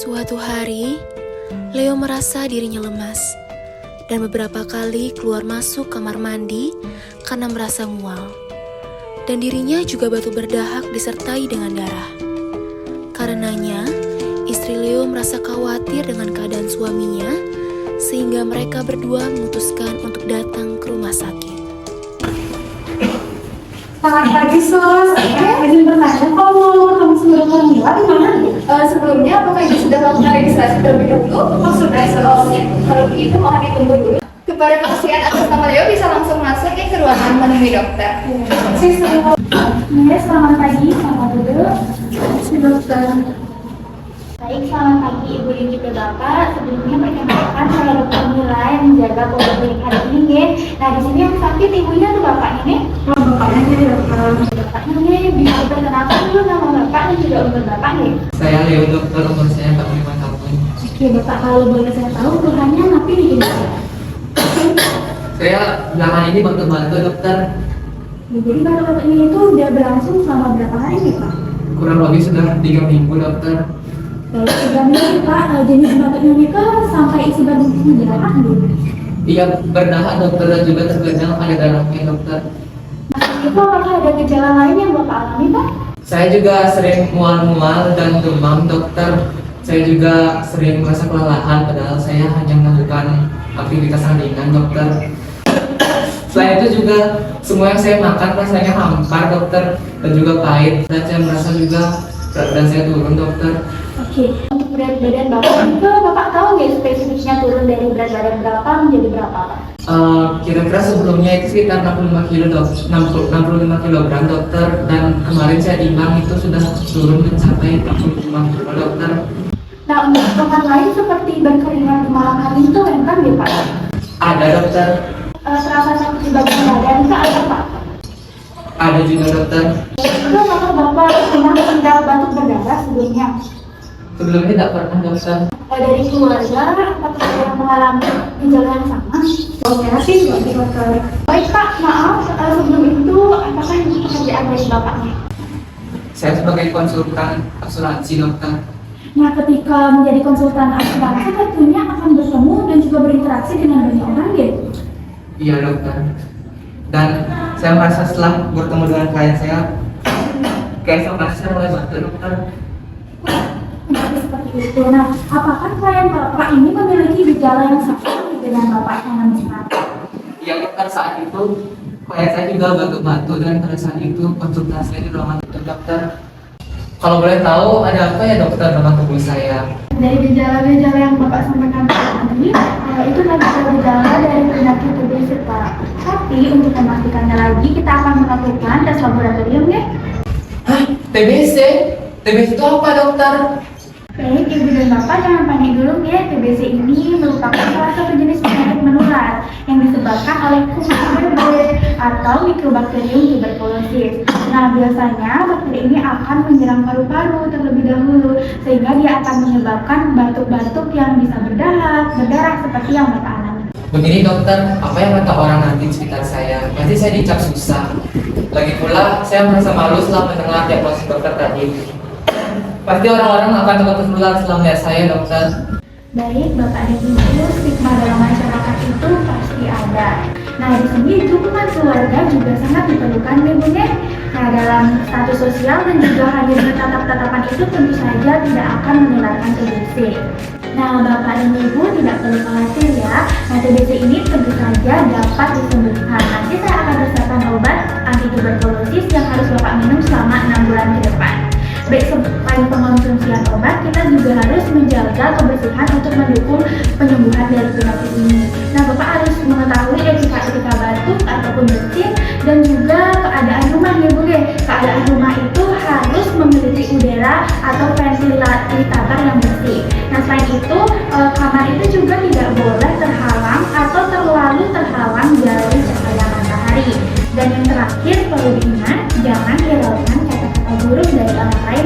Suatu hari, Leo merasa dirinya lemas dan beberapa kali keluar masuk kamar mandi karena merasa mual. Dan dirinya juga batu berdahak disertai dengan darah. Karenanya, istri Leo merasa khawatir dengan keadaan suaminya sehingga mereka berdua memutuskan untuk datang ke rumah sakit. Selamat pagi, Sus. Izin bertanya, kalau mau ketemu sebelum Kamila di mana? Sebelumnya, apakah Ibu sudah melakukan registrasi terlebih dahulu? Oh, sudah, seharusnya. Kalau begitu, mohon ditunggu dulu. Kepada pasien atas nama Leo bisa langsung masuk ke ruangan menemui dokter. Selamat pagi, selamat duduk. Dokter. Baik, selamat pagi Ibu dan juga Bapak. Sebelumnya perkenalkan saya Dokter Mila yang menjaga Poliklinik hari ini, ya. Nah, di sini yang sakit ibunya atau bapaknya, nih? Bapaknya jadi dokter. Bapaknya, nih. Bisa perkenalkan dulu nama Bapak dan juga umur Bapak, nih. Saya Leo, dokter, umur saya 45 tahun. Oke, Bapak, kalau boleh saya tahu keluhannya apa nih, Bapak? Saya belakangan ini bantu-bantu, dokter. Jadi batuk-batuk ini itu udah berlangsung selama berapa hari nih, Pak? Kurang lebih sudah 3 minggu, dokter. Baik, 3 minggu, Pak. Jenis batuknya ini kan sampai isi batuknya darah, nih. Iya, berdahak, dokter, dan juga terkadang ada darahnya, dokter. Itu apakah ada gejala lain yang Bapak alami, Pak? Saya juga sering mual-mual dan demam, dokter. Saya juga sering merasa kelelahan, padahal saya hanya melakukan aktivitas ringan, dokter. Selain itu juga semua yang saya makan rasanya hambar, dokter, dan juga pahit. Dan saya merasa juga berat badan saya turun, dokter. Oke, untuk berat badan Bapak itu Bapak tahu nggak spesifiknya turun dari berat badan berapa menjadi berapa, Pak? Kira-kira sebelumnya itu sekitar 65 kilo, 65 kilogram, dokter. Dan kemarin saya timbang itu sudah turun mencapai 65 kilo, dokter. Nah, untuk keluhan lain seperti berkeringat di malam hari itu lengkap ya, Pak? Ada, dokter. Terasa sakit di bagian badan itu ada, Pak? Ada juga, dokter. Itu apakah Bapak pernah meninggal batuk berdarah sebelumnya? Sebelumnya tidak pernah, dokter. Dari keluarga, apakah ada yang mengalami gejala yang sama? Operasi nggak sih, dokter? Baik, Pak, maaf, sebelum itu apakah ini pekerjaan dari Bapaknya? Saya sebagai konsultan asuransi, dokter. Nah, ketika menjadi konsultan asuransi tentunya akan bertemu dan juga berinteraksi dengan banyak orang, ya? Iya, dokter. Dan saya merasa setelah bertemu dengan klien saya, keesokan saya mulai bantu, dokter. Jadi seperti itu. Nah, apakah klien Bapak ini memiliki gejala yang sama dengan Bapak yang namanya? Iya, dokter, saat itu klien saya juga bantu-bantu dan pada saat itu konsultasinya di ruangan itu, dokter. Kalau boleh tahu ada apa ya, dokter, dengan tubuh saya? Dari gejala-gejala yang Bapak sampaikan tadi, itu adalah gejala dari penyakit TBC, Pak. Tapi untuk memastikannya lagi, kita akan melakukan tes laboratorium, ya. Hah? TBC? TBC itu apa, dokter? Baik, Ibu dan Bapak jangan panik dulu, ya. TBC ini merupakan salah satu jenis penyakit menular yang disebabkan oleh kuman TBC atau Mycobacterium tuberculosis. Nah, biasanya bakteri ini akan menyerang paru-paru terlebih dahulu sehingga dia akan menyebabkan batuk-batuk yang bisa berdarah seperti yang Bapak alami. Begini, dokter, apa yang kata orang nanti di sekitar saya? Pasti saya dicap susah. Lagi pula, saya merasa malu setelah mendengar diagnosis dokter tadi. Pasti orang-orang akan takut tertular setelah melihat saya, dokter. Baik, Bapak dan Ibu, stigma dalam masyarakat itu pasti ada. Nah, di sini dukungan keluarga juga sangat diperlukan, Ibu, ya. Nah, dalam status sosial dan juga hadirnya tatap-tatapan itu tentu saja tidak akan menularkan TBC. Nah, Bapak dan Ibu tidak perlu khawatir, ya. Nah, TBC ini tentu saja dapat disembuhkan. Nanti saya akan resepkan obat anti tuberkulosis yang harus Bapak minum selama 6 bulan ke depan. Baik, selain pengonsumsian obat, kita juga harus menjaga kebersihan untuk mendukung penyembuhan dari penyakit ini. Nah, Bapak harus mengetahui etika batuk ataupun bersin dan juga keadaan rumah, ya, Bu. Keadaan rumah itu harus memiliki udara atau ventilator yang bersih. Nah, selain itu, kamar itu juga tidak boleh terhalang atau terlalu terhalang dari cahaya matahari. Dan yang terakhir, perlu diingat, jangan hiraukan kata-kata buruk dari orang lain